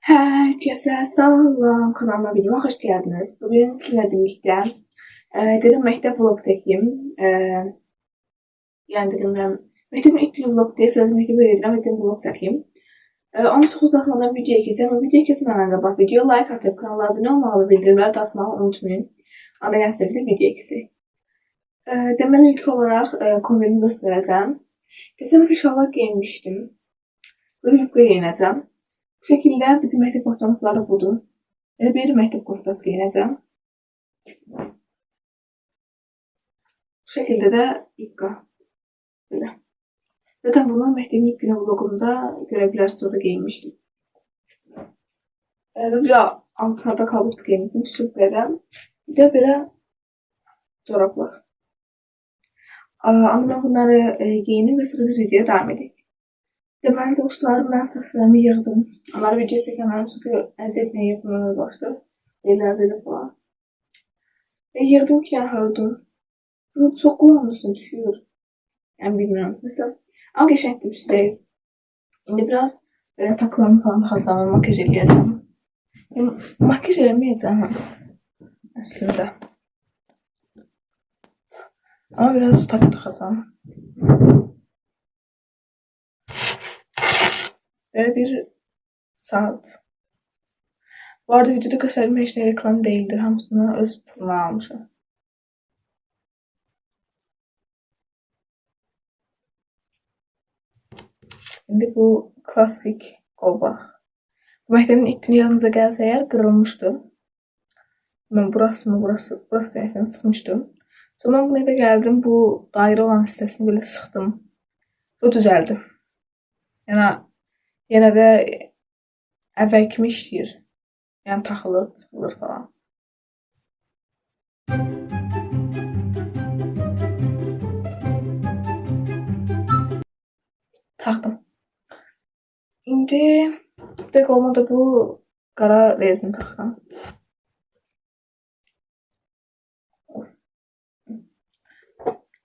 Herkese selam. Kanalıma videoma hoş geldiniz. Bugün sizlerle birlikte dedim mektep vlog çekeyim. Yani dedim ben mektebin ilk günü vlog diye sizlerle mektebe geldim. Mektebin vlog çekeyim. Onu çok uzatmadan videoya geçeceğim. Videoya geçmeden önce bak video like atıp kanala abone olmayı ve bildirimleri de açmayı unutmayın. Ana yazıda bir de videoya geçeyim. Deməli ilk olarak kombinimi göstereceğim. Geçen hafta şalvar giyinmiştim. Böyle yufka giyineceğim. Bu şekilde bizim mektep koftamız var budur. Bir mektep koftası giyineceğim. Bu şekilde de yufka. Böyle. Zaten bunu mektebin ilk günü vlogumda görebilirsiniz. Orada giyinmiştim. Bir de altına da kabuk giyineceğim. Şükürler. Bir de böyle çoraplar. Ama ben bunları giyinip ve sonra biz videoya devam edelim. Deməli dostlarım, mən saçlarımı yığdım. Onları video çəkəməm çünki əziyyətlə yığmaya başladı. Elə falan. Yığdım ki, yağırdım. Bu çox kulağımın üstüne düşüyor. Yani bilmiyorum. Mesela ama geçenlikte bir şey. Şimdi biraz takılarımı falan takacağım. Makyaj eləyəcəm. Makyaj eləməyəcəm aslında. Ama biraz takacağım. Böyle bir saat. Bu arada videoda gösterdiğim hiç reklam değildir. Hamısını öz puluna almışım. Şimdi bu klasik qolbaq. Bu məktəbin ilk günü yanınıza gəlsə əgər qırılmışdı. Ben burası deyəsən sıxmışdım. Sonra ben bu evə gəldim. Bu dairə olan hissəsini böyle sıxdım. O düzəldi. Yəni yenə də əvvəl kimi işləyir. Yəni taxılır, çıxılır falan. Taxdım. İndi de qoluma da bu qara rezin taxıram.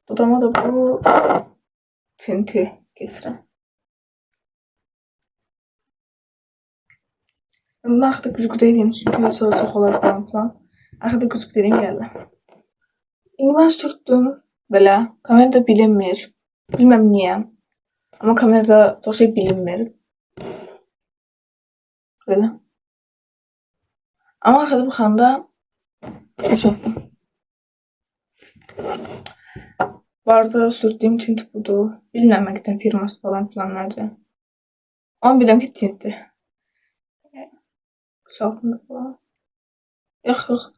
Dodama da bu tinti keçirəm. Bunu axıda güzgü edeyim çünki sonra çox olar falan. Axıda güzgü edeyim gəlirəm. İndi mən sürtdüm belə. Kamerada bilinmir. Bilməm niyə. Ama kamerada çok şey bilinmir. Böyle. Ama arkada baxanda yaşadım. Barda sürdüğüm tint budur. Bilmem məktəb firması falan filanlarca. Ama biləm ki tinti. Altında falan. Yok.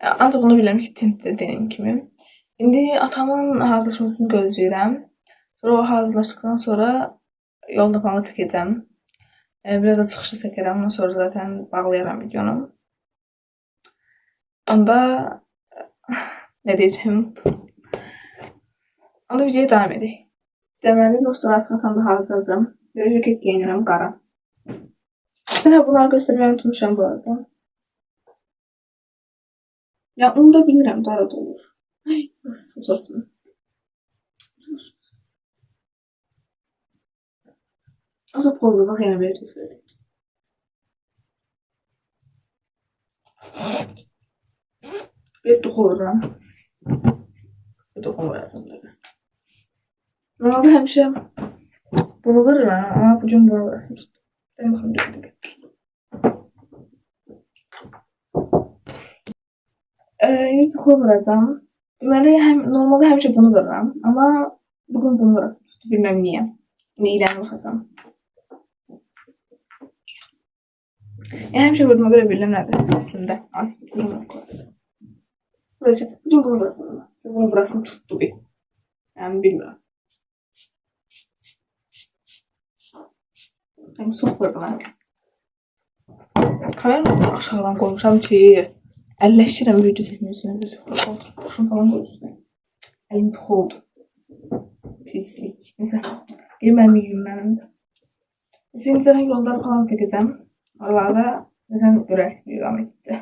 Ancaq bunu biləm ki tinti dediyim kimi. İndi atamın hazırlaşmasını gözləyirəm. Sonra o hazırlaşdıktan sonra yolda falan çəkəcəm. Biraz da çıxışı çəkərəm. Ondan sonra zaten bağlayaram videonu. Onda ne diyeceğim? Onda videoya devam edək. Deməli dostlar, artıq atamda hazırdım. Böyle ceket giyinirəm qara. Sizə bunları göstərməyi unutmuşam bu arada. Ya onu da bilmirəm, dara da olur. Ay, nasıl uzatma. O zaman pozacaq yenə bir təkrar. Bir toxuram. Bir toxuram. Normalde həmişə bunu vururam ama bugün bunu vurasım tutdu. Ben baxım dedim. Toxu vuracağım. Deməli normalde həmişə bunu vururam ama bugün bunu vurasım tutdu. Bilməm niyə. Neydən baxacağım. Həmişə vurduğuma görə bilirəm nədir əslində. Bugün bunu vuracağım. Bunu vurasım tutdu bir. Yəni bilmirəm. Yani çok vururam. Kameramı aşağıdan koymuşam ki əlləşirəm video çəkməyəsinə. Başım falan qoyursun. Əlim tıx oldu. Pislik. Neyse. Yeməmi yiyim mənim. Sizin yoldan falan çəkəcəm. Oralarda zaten görərsiniz devam edəcək.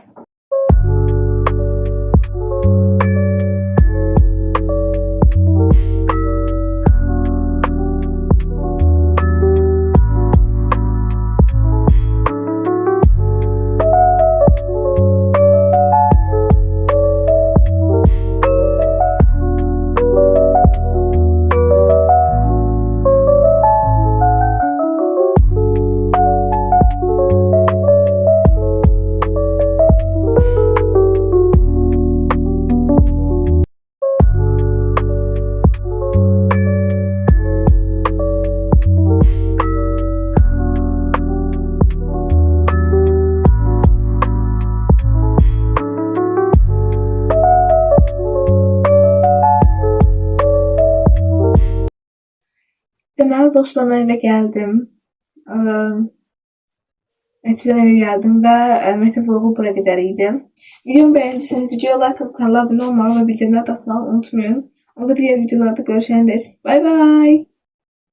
dostlarım eve geldim. Etilen eve geldim ve Mete vlogu buraya kadar idi. Videomu beğendiyseniz videoya like atıp kanala abone olmayı ve bildirimleri de açmayı unutmayın. Ama diğer videolarda görüşene dek. Bay bay.